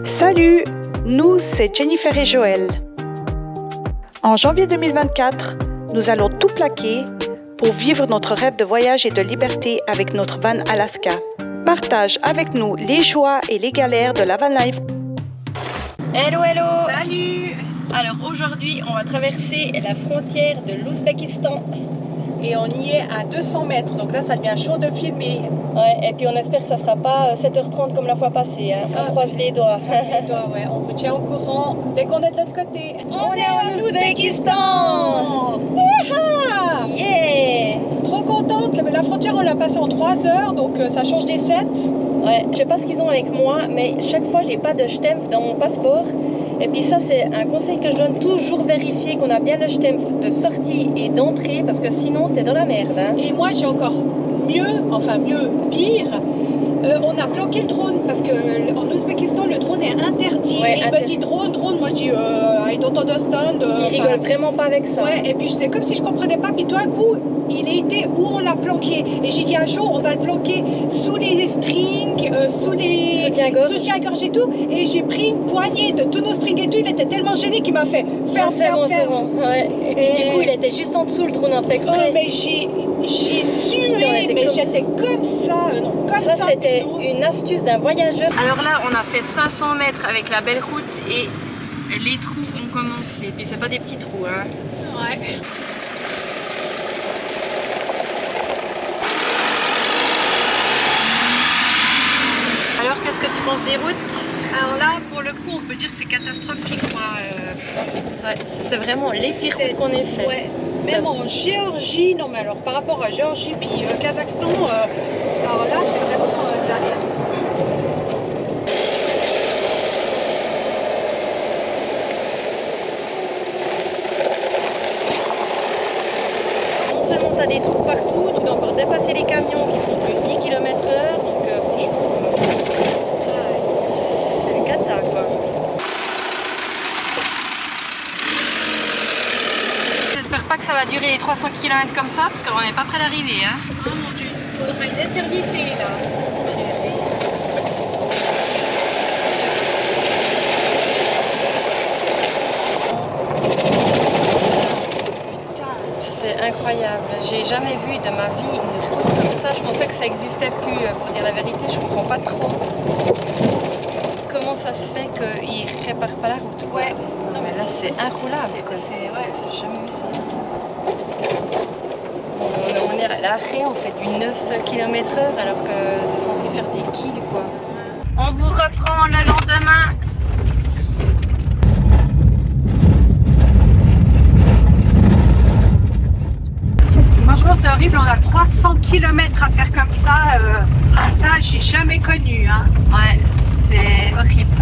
Salut, nous c'est Jennifer et Joël. En janvier 2024, nous allons tout plaquer pour vivre notre rêve de voyage et de liberté avec notre van Alaska. Partage avec nous les joies et les galères de la van life. Hello, hello! Salut! Alors aujourd'hui, on va traverser la frontière de l'Ouzbékistan. Et on y est à 200 mètres, donc là ça devient chaud de filmer. Ouais, et puis on espère que ça sera pas 7h30 comme la fois passée. Hein. On croise les doigts. Ouais, on vous tient au courant dès qu'on est de l'autre côté. On est en Ouzbékistan! Yeah! Trop contente, la frontière on l'a passée en 3 heures, donc ça change des 7. Ouais, je sais pas ce qu'ils ont avec moi, mais chaque fois j'ai pas de schtempf dans mon passeport. Et puis ça c'est un conseil que je donne, toujours vérifier qu'on a bien le schtempf de sortie et d'entrée, parce que sinon t'es dans la merde. Hein. Et moi j'ai encore pire, on a bloqué le drone parce qu'en Ouzbékistan le drone est interdit. Ouais, il m'a dit drone, moi je dis I don't understand. Ils rigolent vraiment pas avec ça. Ouais, et puis c'est comme si je comprenais pas, puis tout d'un coup il a été où on l'a planqué. Et j'ai dit un jour on va le planquer sous les strings, sous les soutiens-gorge et tout. Et j'ai pris une poignée de tous nos strings et tout, il était tellement gêné qu'il m'a fait ferme. Ouais. Et puis du coup il était juste en dessous le drone en fait exprès. Mais j'ai sué, mais j'étais comme ça. Ça c'était une astuce d'un voyageur. Alors là on a fait 500 mètres avec la belle route et les trous ont commencé. Puis c'est pas des petits trous hein. Ouais. Alors qu'est-ce que tu penses des routes? Alors là pour le coup on peut dire que c'est catastrophique. Ouais, c'est vraiment les pires routes qu'on ait fait. Ouais. Même en Géorgie, non mais alors par rapport à Géorgie puis Kazakhstan, alors là c'est vraiment derrière. Non seulement tu as des trous partout, tu dois encore dépasser les camions qui font plus de 10 km/h, donc franchement, c'est une cata quoi. J'espère pas que ça va durer les 300 km comme ça, parce qu'on n'est pas près d'arriver. Hein. Ah mon dieu, il faudra une éternité là. C'est incroyable, j'ai jamais vu de ma vie une route comme ça. Je pensais que ça existait plus, pour dire la vérité, je comprends pas trop comment ça se fait qu'ils réparent pas la route. Quoi. Ouais, non mais là c'est inroulable. Ouais, j'ai jamais vu ça. On est à l'arrêt, on fait du 9 km/h alors que t'es censé faire des kills quoi. On vous reprend le lendemain. Franchement c'est horrible, on a 300 km à faire comme ça. Ça j'ai jamais connu. Hein. Ouais, c'est horrible.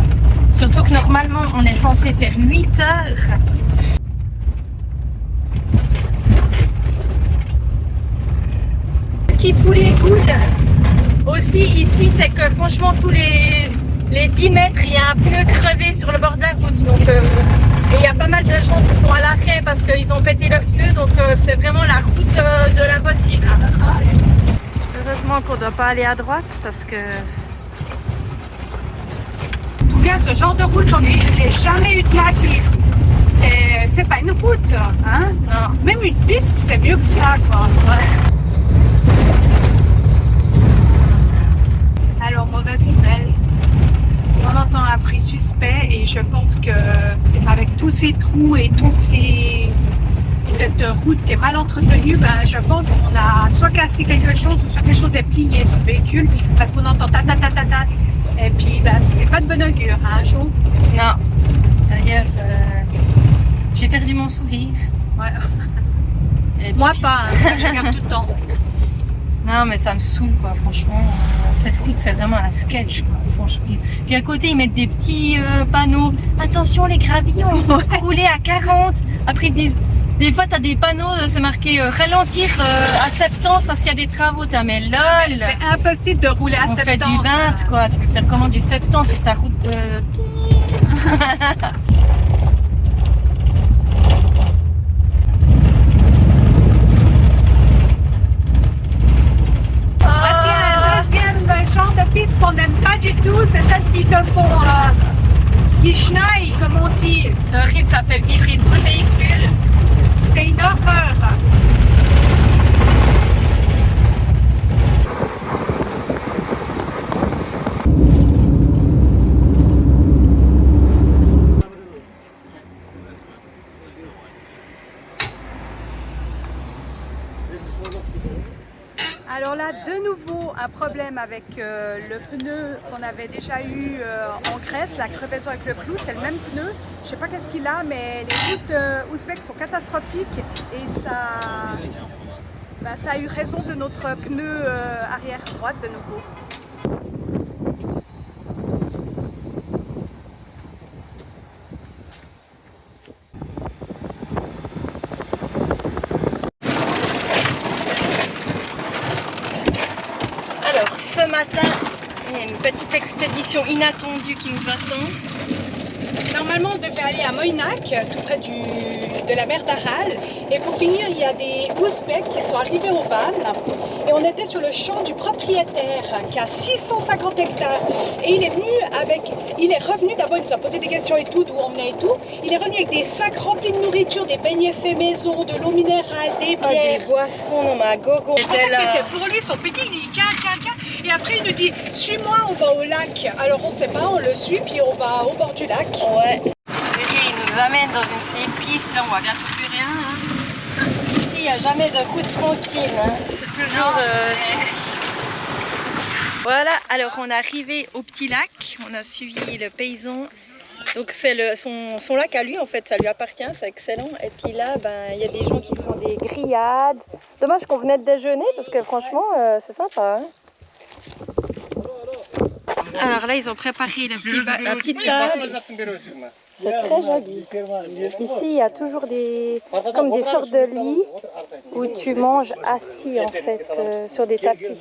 Surtout que normalement on est censé faire 8 heures. Ce qui fout les boules aussi ici, c'est que franchement tous les 10 mètres il y a un pneu crevé sur le bord de la route. Donc et il y a pas mal de gens qui sont à l'arrêt parce qu'ils ont pété le pneu, donc c'est vraiment la route de l'impossible. Heureusement qu'on ne doit pas aller à droite parce que... En tout cas, ce genre de route, j'en ai jamais eu de ma vie. C'est pas une route, hein? Non. Même une piste, c'est mieux que ça, quoi. Ouais. Alors, mauvaise nouvelle. On entend un bruit suspect et je pense que avec tous ces trous et cette route qui est mal entretenue, je pense qu'on a soit cassé quelque chose ou soit quelque chose est plié sur le véhicule parce qu'on entend ta ta ta ta ta. Et puis c'est pas de bon augure, hein, Jo? Non. D'ailleurs, j'ai perdu mon sourire. Ouais. Et moi pas, hein, je regarde tout le temps. Non mais ça me saoule quoi, franchement. Cette route c'est vraiment un sketch quoi, franchement. Puis à côté ils mettent des petits panneaux. Attention les gravillons, rouler à 40. Après des fois t'as des panneaux, c'est marqué ralentir à 70 parce qu'il y a des travaux. Mais lol. C'est impossible de rouler à 70. On fait du 20 quoi, tu peux faire comment du 70 sur ta route Voici un deuxième genre de piste qu'on n'aime pas du tout, c'est celle qui te font Die schneille, comme on dit. C'est horrible, ça fait vibrer tout le véhicule. C'est une horreur. Alors là, de nouveau, un problème avec le pneu qu'on avait déjà eu en Grèce, la crevaison avec le clou, c'est le même pneu. Je ne sais pas qu'est-ce qu'il a, mais les routes ouzbèques sont catastrophiques et ça a eu raison de notre pneu arrière droite de nouveau. Alors, ce matin, il y a une petite expédition inattendue qui nous attend. Normalement, on devait aller à Moynak, tout près de la mer d'Aral. Et pour finir, il y a des Ouzbeks qui sont arrivés au van. Et on était sur le champ du propriétaire qui a 650 hectares. Et il est revenu, d'abord il nous a posé des questions et tout, d'où on venait et tout. Il est revenu avec des sacs remplis de nourriture, des beignets faits maison, de l'eau minérale, des bières. Des boissons, non mais à gogo. Je pensais que c'était pour lui son petit, il dit tiens. Et après il nous dit suis-moi, on va au lac. Alors on sait pas, on le suit puis on va au bord du lac. Ouais. Il nous amène dans une de ces pistes, là on voit bientôt plus rien. Hein. Ici il n'y a jamais de route tranquille. Hein. C'est toujours... Voilà, alors on est arrivé au petit lac, on a suivi le paysan. Donc c'est son lac à lui en fait, ça lui appartient, c'est excellent. Et puis là, il y a des gens qui font des grillades. Dommage qu'on venait de déjeuner parce que franchement, c'est sympa. Hein. Alors là, ils ont préparé la petite table. C'est très joli. Ici, il y a toujours comme des sortes de lits où tu manges assis en fait, sur des tapis.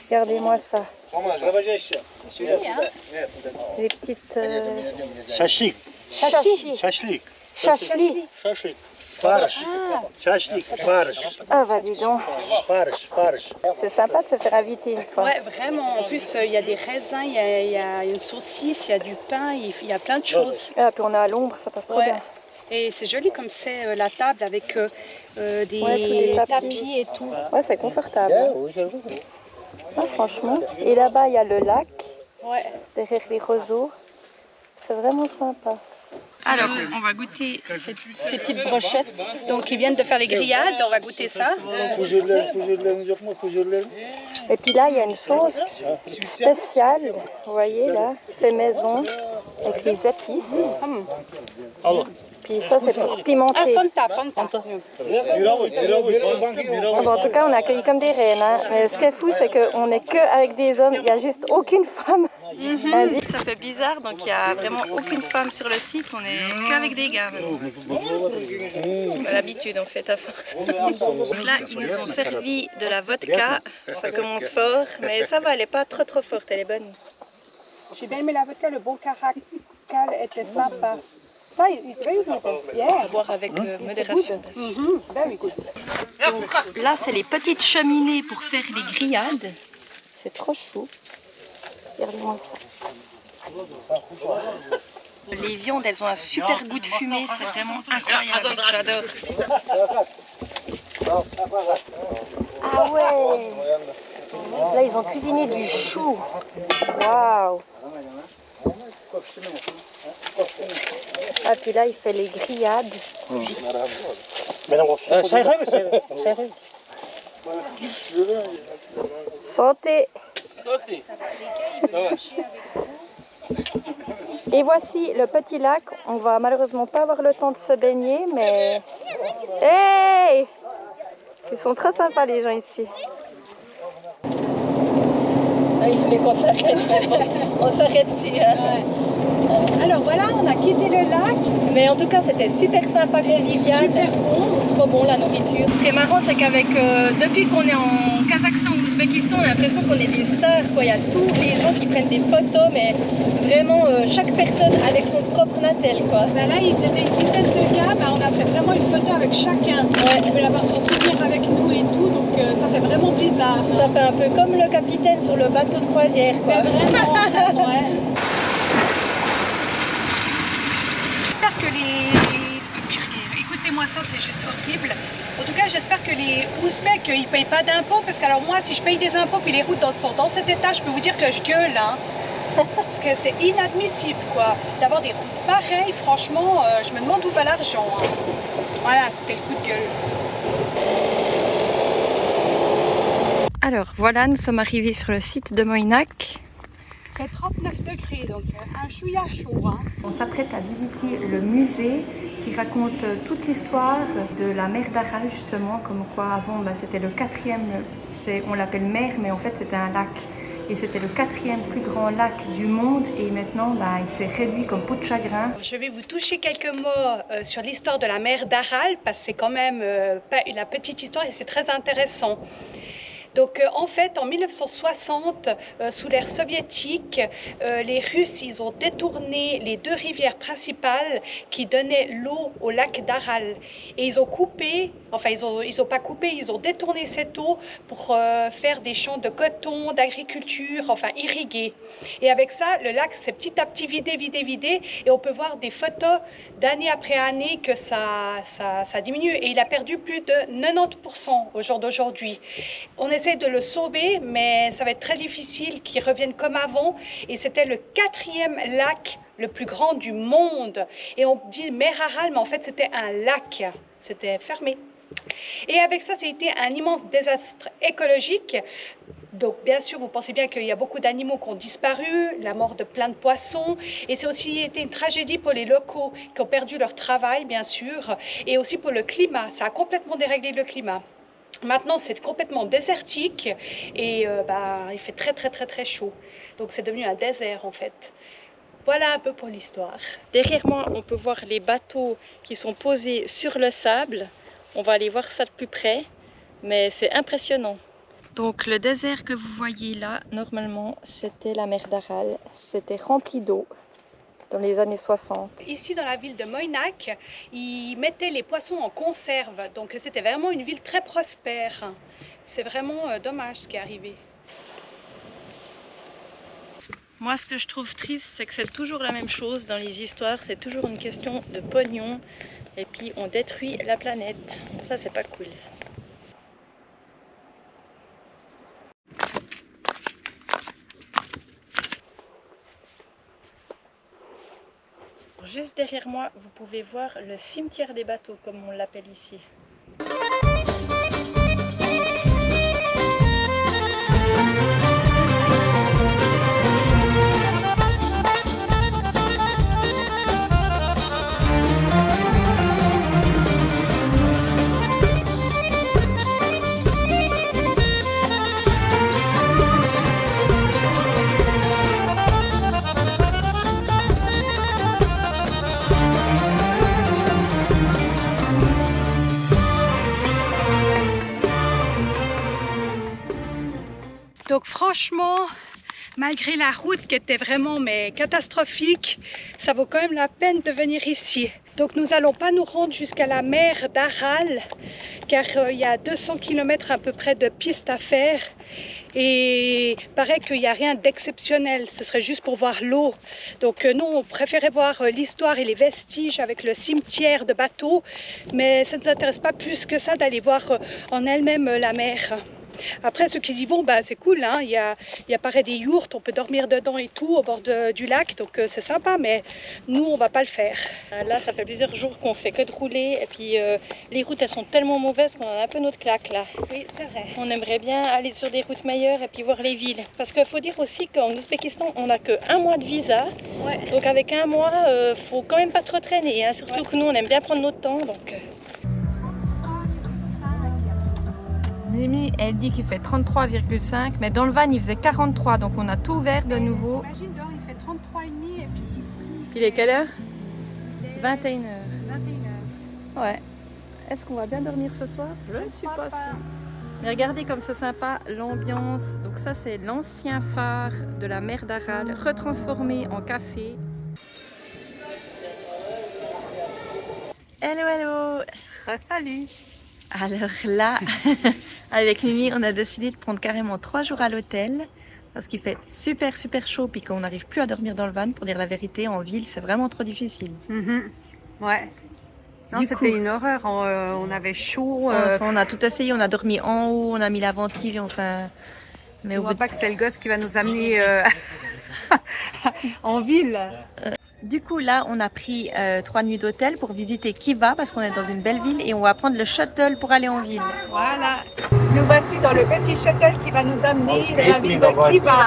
Regardez-moi ça. Des petites... Şaşlık. Chachli. Chachli. Barış. Şaşlık. Barış. Ah bah dis donc. Barış. C'est sympa de se faire inviter une fois. Ouais, vraiment. En plus, il y a des raisins, il y a une saucisse, il y a du pain, il y a plein de choses. Ah, puis on est à l'ombre, ça passe trop bien. Et c'est joli comme c'est la table avec des, tous les tapis et tout. Ouais, c'est confortable. Ah, franchement. Et là-bas, il y a le lac, derrière les roseaux. C'est vraiment sympa. Alors, on va goûter ces petites brochettes. Donc, ils viennent de faire les grillades, on va goûter ça. Et puis là, il y a une sauce spéciale, vous voyez là, fait maison, avec les épices. Puis ça, c'est pour pimenter. Fanta. Bon, en tout cas, on est accueillis comme des reines. Hein. Mais ce qui est fou, c'est qu'on n'est qu'avec des hommes. Il n'y a juste aucune femme. Ça fait bizarre, donc il n'y a vraiment aucune femme sur le site. On n'est qu'avec des gars. On a l'habitude, en fait, à force. Donc là, ils nous ont servi de la vodka. Ça commence fort, mais ça va, elle n'est pas trop forte, elle est bonne. J'ai bien aimé la vodka, le bon caracal était sympa. Ça, it's very good. À boire avec modération. Very good. Donc, là, c'est les petites cheminées pour faire les grillades. C'est trop chou. Regardez-moi ça. Les viandes, elles ont un super goût de fumée. C'est vraiment incroyable. J'adore. Ah ouais. Là, ils ont cuisiné du chou. Waouh. Ah, puis là, il fait les grillades. Santé. Et voici le petit lac. On va malheureusement pas avoir le temps de se baigner, mais... Hey! Ils sont très sympas les gens ici. Ah, il fallait qu'on s'arrête. On s'arrête plus. Hein. Alors voilà, on a quitté le lac. Mais en tout cas, c'était super sympa, convivial. Super bon. Trop bon la nourriture. Ce qui est marrant, c'est qu'avec depuis qu'on est en Kazakhstan ou Ouzbékistan, on a l'impression qu'on est des stars. Quoi. Il y a tous les gens qui prennent des photos, mais vraiment chaque personne avec son propre natel. Quoi. Ben là, ils étaient une dizaine de gars. Ben, on a fait vraiment une photo avec chacun. Ils veulent avoir son souvenir avec nous et tout. Donc ça fait vraiment bizarre. Ça fait un peu comme le capitaine sur le bateau de croisière. Quoi. Mais vraiment, ouais. j'espère que écoutez-moi ça, c'est juste horrible. En tout cas, j'espère que les Ouzbeks, ils payent pas d'impôts, parce que alors moi, si je paye des impôts puis les routes sont dans cet état, je peux vous dire que je gueule, hein. Parce que c'est inadmissible, quoi, d'avoir des routes pareilles. Franchement, je me demande où va l'argent, hein. Voilà, c'était le coup de gueule. Alors voilà, nous sommes arrivés sur le site de Moïnac. C'est 39 degrés, donc un chouïa chaud, hein. On s'apprête à visiter le musée qui raconte toute l'histoire de la mer d'Aral, justement, comme quoi avant c'était le quatrième, on l'appelle mer, mais en fait c'était un lac. Et c'était le quatrième plus grand lac du monde et maintenant il s'est réduit comme peau de chagrin. Je vais vous toucher quelques mots sur l'histoire de la mer d'Aral parce que c'est quand même pas la petite histoire et c'est très intéressant. Donc en fait, en 1960, sous l'ère soviétique, les Russes, ils ont détourné les deux rivières principales qui donnaient l'eau au lac d'Aral. Et ils ont coupé, enfin ils ont pas coupé, ils ont détourné cette eau pour faire des champs de coton, d'agriculture, enfin irriguer. Et avec ça, le lac s'est petit à petit vidé. Et on peut voir des photos d'année après année que ça diminue. Et il a perdu plus de 90% au jour d'aujourd'hui. On essaie de le sauver, mais ça va être très difficile qu'il revienne comme avant. Et c'était le quatrième lac le plus grand du monde. Et on dit mer Aral, mais en fait c'était un lac. C'était fermé. Et avec ça, ça a été un immense désastre écologique. Donc bien sûr, vous pensez bien qu'il y a beaucoup d'animaux qui ont disparu, la mort de plein de poissons. Et c'est aussi été une tragédie pour les locaux qui ont perdu leur travail, bien sûr. Et aussi pour le climat. Ça a complètement déréglé le climat. Maintenant, c'est complètement désertique et il fait très chaud. Donc, c'est devenu un désert en fait. Voilà un peu pour l'histoire. Derrière moi, on peut voir les bateaux qui sont posés sur le sable. On va aller voir ça de plus près, mais c'est impressionnant. Donc, le désert que vous voyez là, normalement, c'était la mer d'Aral. C'était rempli d'eau dans les années 60. Ici, dans la ville de Moïnac, ils mettaient les poissons en conserve. Donc, c'était vraiment une ville très prospère. C'est vraiment dommage ce qui est arrivé. Moi, ce que je trouve triste, c'est que c'est toujours la même chose dans les histoires. C'est toujours une question de pognon. Et puis, on détruit la planète. Ça, c'est pas cool. Juste derrière moi, vous pouvez voir le cimetière des bateaux, comme on l'appelle ici. Donc franchement, malgré la route qui était vraiment catastrophique, ça vaut quand même la peine de venir ici. Donc nous n'allons pas nous rendre jusqu'à la mer d'Aral, car il y a 200 km à peu près de pistes à faire. Et il paraît qu'il n'y a rien d'exceptionnel, ce serait juste pour voir l'eau. Donc nous, on préférait voir l'histoire et les vestiges avec le cimetière de bateaux, mais ça ne nous intéresse pas plus que ça d'aller voir en elle-même la mer. Après, ceux qui y vont, c'est cool, hein. Il y a pareil des yourtes, on peut dormir dedans et tout au bord du lac, donc c'est sympa, mais nous on va pas le faire. Là, ça fait plusieurs jours qu'on fait que de rouler et puis les routes elles sont tellement mauvaises qu'on a un peu notre claque là. Oui, c'est vrai. On aimerait bien aller sur des routes meilleures et puis voir les villes. Parce qu'il faut dire aussi qu'en Ouzbékistan, on n'a que 1 mois de visa. Ouais. Donc avec 1 mois, faut quand même pas trop traîner, hein. Surtout que nous on aime bien prendre notre temps. Donc. Mimi, elle dit qu'il fait 33,5, mais dans le van il faisait 43, donc on a tout ouvert de nouveau. Imagine dehors, il fait 33,5 et puis ici... Il est quelle heure? 21h. 21h. Ouais. Est-ce qu'on va bien dormir ce soir? Je ne suis pas sûre. Mais regardez comme c'est sympa l'ambiance. Donc ça c'est l'ancien phare de la mer d'Aral, retransformé en café. Hello, hello. Salut. Alors là, avec Mimi, on a décidé de prendre carrément 3 jours à l'hôtel parce qu'il fait super chaud puis qu'on n'arrive plus à dormir dans le van. Pour dire la vérité, en ville, c'est vraiment trop difficile. Ouais. Non, Du c'était coup. une horreur. On avait chaud. On a tout essayé, on a dormi en haut, on a mis la ventile, enfin. Mais On au voit bout pas que c'est le gosse qui va nous amener en ville. Du coup, là, on a pris 3 nuits d'hôtel pour visiter Kiva parce qu'on est dans une belle ville et on va prendre le shuttle pour aller en ville. Voilà. Nous voici dans le petit shuttle qui va nous amener dans la ville de Kiva.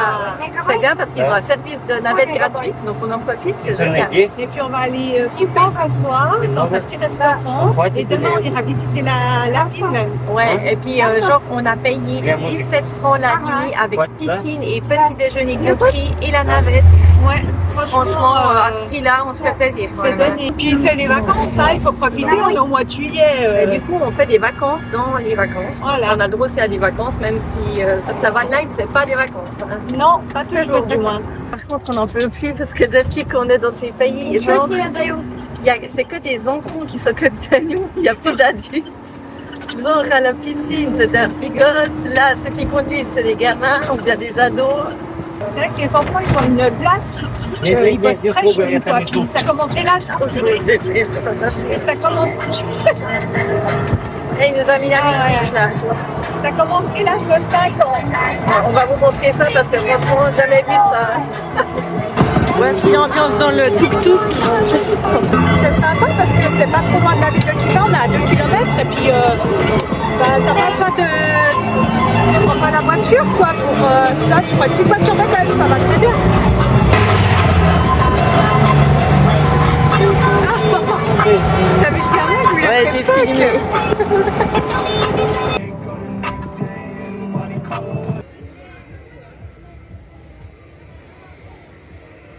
C'est bien parce qu'ils ont un service de navette gratuite, donc on en profite, c'est génial. Et puis on va aller souper ce soir dans un petit restaurant. Et demain on ira visiter la ville. Ouais, et puis genre, on a payé 17 francs la nuit avec piscine et petit déjeuner compris et la navette. Ouais. Franchement, à ce prix-là, on se fait plaisir. C'est donné. Puis c'est les vacances, hein, il faut profiter. On est au mois de juillet. Et du coup, on fait des vacances dans les vacances. Voilà. On a le droit aussi à des vacances, même si parce que la van life, c'est pas des vacances. Hein. Non, pas toujours du moins. Par contre, on n'en peut plus parce que depuis qu'on est dans ces pays, genre, c'est que des enfants qui s'occupent de nous, il n'y a plus d'adultes. Genre à la piscine, c'est un petit gosse. Là, ceux qui conduisent, c'est des gamins ou bien des ados. C'est vrai que les enfants, ils ont une place ici. Ils bossent très chaud une fois. Puis ça commence dès l'âge. Et ça commence. Et il nous a mis la musique là. Ça commence dès l'âge de 5 ans. On va vous montrer ça parce que franchement, on n'a jamais vu ça. Voici l'ambiance dans le tuk-tuk. C'est sympa parce que c'est pas trop loin de la ville de Kiva, on est à 2 km et puis t'as pas besoin de prendre pas la voiture quoi pour ça, tu prends une petite voiture d'hôtel, ça va très bien. T'as vu le carnet, lui, Ouais, j'ai filmé.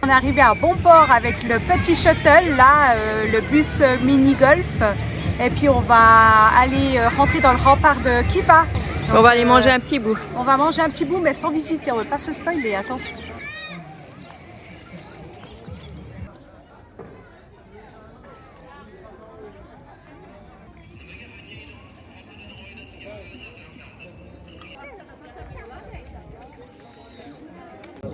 On est arrivé à bon port avec le petit shuttle, là, le bus mini-golf. Et puis on va aller rentrer dans le rempart de Kiva. Donc, On va aller manger un petit bout. On va manger un petit bout, mais sans visiter. On ne veut pas se spoiler, attention.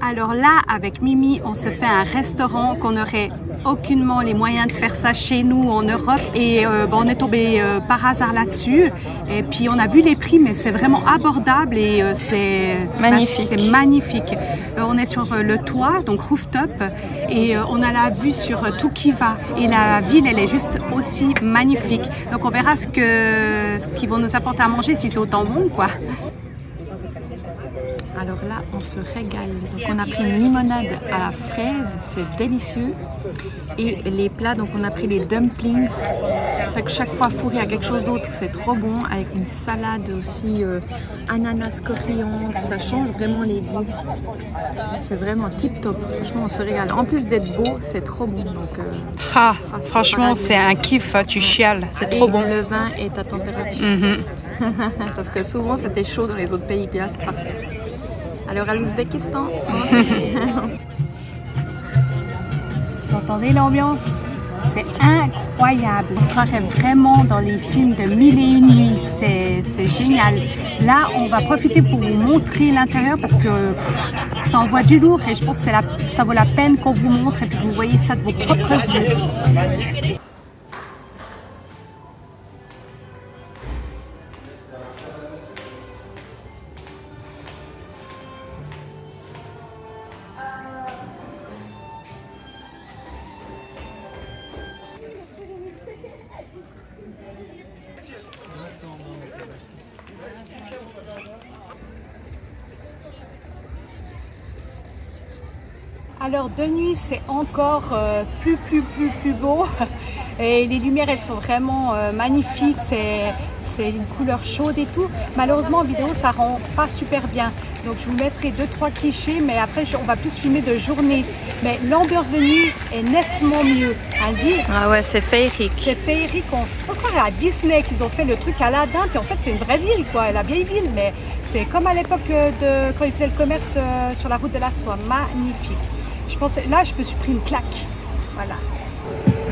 Alors là, avec Mimi, on se fait un restaurant qu'on n'aurait aucunement les moyens de faire ça chez nous en Europe. Et on est tombé par hasard là-dessus. Et puis on a vu les prix, mais c'est vraiment abordable et c'est magnifique. C'est magnifique. On est sur le toit, donc rooftop, et on a la vue sur tout Kiva. Et la ville, elle est juste aussi magnifique. Donc on verra ce qu'ils vont nous apporter à manger si c'est autant bon, quoi. Alors là, on se régale. Donc on a pris une limonade à la fraise, c'est délicieux. Et les plats, donc on a pris les dumplings. C'est que chaque fois fourré à quelque chose d'autre, c'est trop bon. Avec une salade aussi, ananas, coriandre, ça change vraiment les goûts. C'est vraiment tip top. Franchement, on se régale. En plus d'être beau, c'est trop bon. Donc, Franchement, c'est un kiff, tu chiales, c'est trop bon. Le vin est à température. Parce que souvent c'était chaud dans les autres pays, puis là c'est parfait. Alors à l'Ouzbékistan, vous entendez l'ambiance? C'est incroyable. On se croirait vraiment dans les films de 1001 nuits. C'est génial. Là, on va profiter pour vous montrer l'intérieur parce que ça envoie du lourd et je pense que ça vaut la peine qu'on vous montre et puis vous voyez ça de vos propres yeux. Alors de nuit c'est encore plus beau et les lumières elles sont vraiment magnifiques, c'est une couleur chaude et tout. Malheureusement en vidéo ça rend pas super bien, donc je vous mettrai 2-3 clichés mais après on va plus filmer de journée. Mais l'ambiance de nuit est nettement mieux à dire. ah ouais, c'est féerique. C'est féerique, on se croirait à Disney qu'ils ont fait le truc Aladdin, puis en fait c'est une vraie ville quoi, la vieille ville, mais c'est comme à l'époque quand ils faisaient le commerce sur la route de la soie, magnifique. Je pensais, là, je me suis pris une claque. Voilà.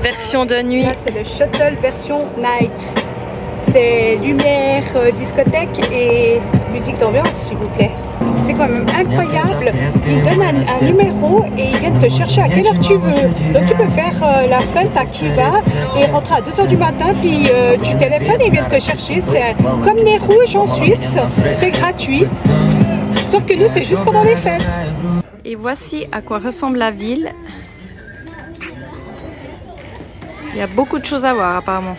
Version de nuit. Là, c'est le shuttle version night. C'est lumière, discothèque et musique d'ambiance, s'il vous plaît. C'est quand même incroyable. Ils donnent un numéro et ils viennent te chercher à quelle heure tu veux. Donc tu peux faire la fête à Khiva et rentrer à 2 h du matin, puis tu téléphones et ils viennent te chercher. C'est comme les rouges en Suisse, c'est gratuit. Sauf que nous, c'est juste pendant les fêtes. Et voici à quoi ressemble la ville. Il y a beaucoup de choses à voir apparemment.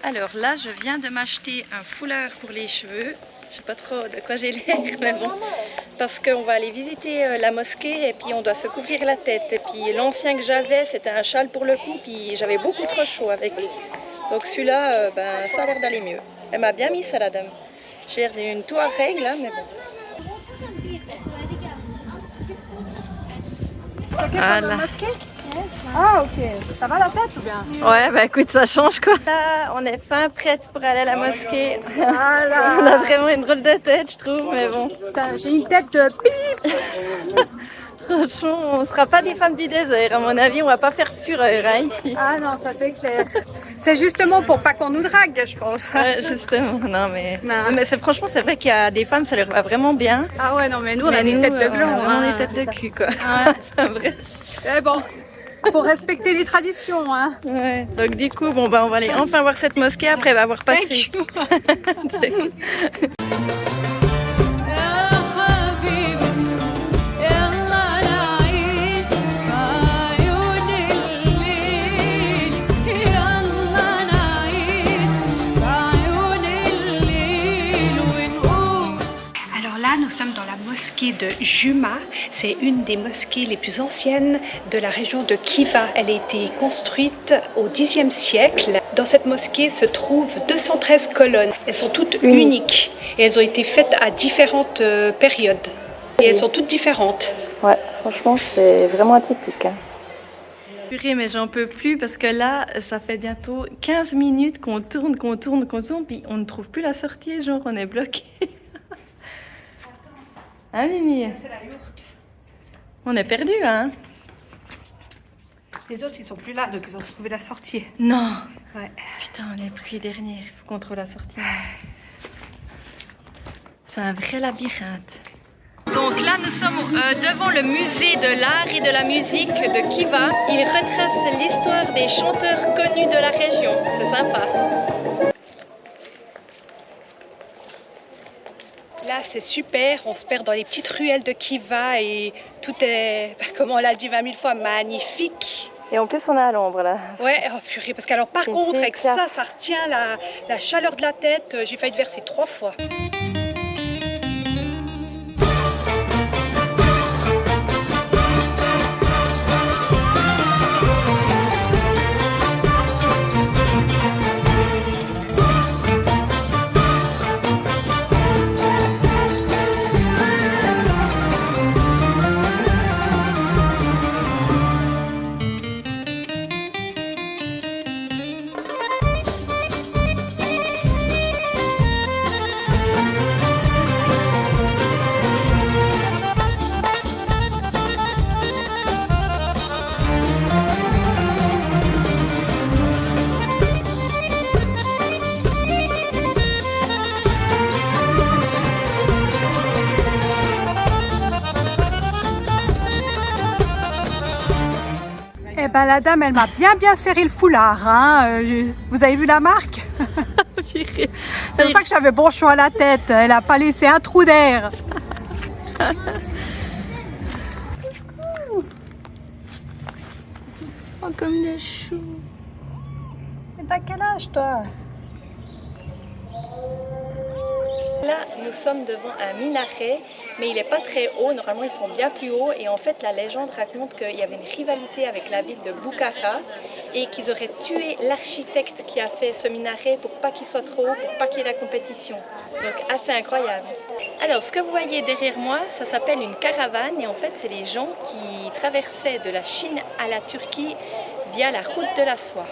Alors là, je viens de m'acheter un foulard pour les cheveux. Je sais pas trop de quoi j'ai l'air, mais bon. Parce qu'on va aller visiter la mosquée et puis on doit se couvrir la tête. Et puis l'ancien que j'avais, c'était un châle pour le cou, puis j'avais beaucoup trop chaud avec. Donc celui-là, ça a l'air d'aller mieux. Elle m'a bien mis ça, la dame. J'ai l'air d'une touareg là, mais bon. C'est ok pour Voilà. la mosquée? Ah ok, ça va la tête ou bien? Ouais, bah écoute, ça change quoi. Là, on est fin prête pour aller à la mosquée. Voilà. On a vraiment une drôle de tête, je trouve, mais bon. Putain, j'ai une tête de pip. Franchement, on ne sera pas des femmes du désert. À mon avis, on va pas faire fureur hein, ici. Ah non, ça c'est clair. C'est justement pour pas qu'on nous drague, je pense. Ouais, justement. Non, mais, Non. mais franchement, c'est vrai qu'il y a des femmes, ça leur va vraiment bien. Ah ouais, non mais nous on Mais a des nous, têtes de on a gland. vraiment hein. des têtes de cul, quoi. Ouais. C'est un vrai. Eh bon, faut respecter les traditions, hein. Ouais. Donc du coup, bon, bah, on va aller enfin voir cette mosquée après avoir passé. Thank you. Alors là, nous sommes dans la mosquée de Juma. C'est une des mosquées les plus anciennes de la région de Khiva. Elle a été construite au Xe siècle. Dans cette mosquée se trouvent 213 colonnes. Elles sont toutes uniques et elles ont été faites à différentes périodes. Et elles sont toutes différentes. Ouais, franchement, c'est vraiment atypique. Hein. Purée, mais j'en peux plus parce que là, ça fait bientôt 15 minutes qu'on tourne, puis on ne trouve plus la sortie, genre on est bloqué. Hein, Mimi? C'est la yourte. On est perdu, hein? Les autres ils sont plus là, donc ils ont trouvé la sortie. Non! Ouais. Putain, on est pris dernier, il faut qu'on trouve la sortie. C'est un vrai labyrinthe. Donc là, nous sommes devant le musée de l'art et de la musique de Khiva. Il retrace l'histoire des chanteurs connus de la région. C'est sympa. Là, c'est super. On se perd dans les petites ruelles de Khiva et tout est, comme on l'a dit 20 000 fois, magnifique. Et en plus, on est à l'ombre là. Ouais, oh purée, parce qu'alors par C'est contre, avec super. ça retient la chaleur de la tête. J'ai failli te verser 3 fois. Eh ben la dame, elle m'a bien serré le foulard. Hein. Vous avez vu la marque? C'est pour ça que j'avais bon chaud à la tête. Elle a pas laissé un trou d'air. Oh, comme il est chou. Mais t'as quel âge toi? Là, nous sommes devant un minaret, mais il n'est pas très haut. Normalement, ils sont bien plus hauts. Et en fait, la légende raconte qu'il y avait une rivalité avec la ville de Bukhara et qu'ils auraient tué l'architecte qui a fait ce minaret pour pas qu'il soit trop haut, pour pas qu'il y ait la compétition. Donc, assez incroyable. Alors, ce que vous voyez derrière moi, ça s'appelle une caravane. Et en fait, c'est les gens qui traversaient de la Chine à la Turquie via la route de la soie.